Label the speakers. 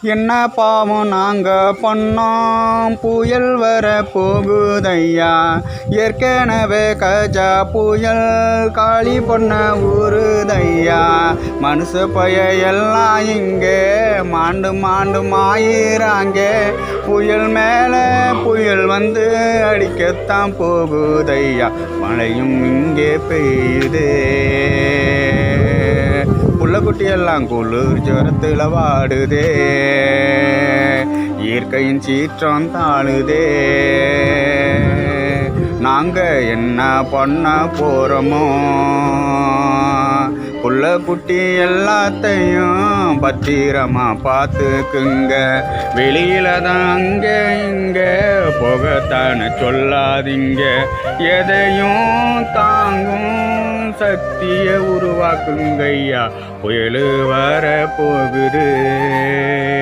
Speaker 1: என்ன பாவம் நாங்க பண்ணோம், புயல் வர போகுதையா. ஏற்கனவே கஜா புயல் காளி பொண்ண ஊருதையா. மனுஷ பய எல்லாம் இங்கே மாண்டு மாண்டு மாயிறாங்க. புயல் மேல புயல் வந்து அடிக்கத்தான் போகுதையா. மழையும் இங்கே பெய்யுதே. புள்ளக்குட்டி எல்லாம் குளிர் ஜரத்தில் வாடுதே. இயற்கையின் சீற்றம் தாழுதே. நாங்க என்ன பண்ண போறோமோ. புள்ளக்குட்டி எல்லாத்தையும் பத்திரமா பார்த்துக்குங்க. வெளியில தான் அங்க இங்க போகத்தான சொல்லாதீங்க. எதையும் தாங்கும் சக்தியை உருவாக்குங்கய்யா. புயல் வர போகுது.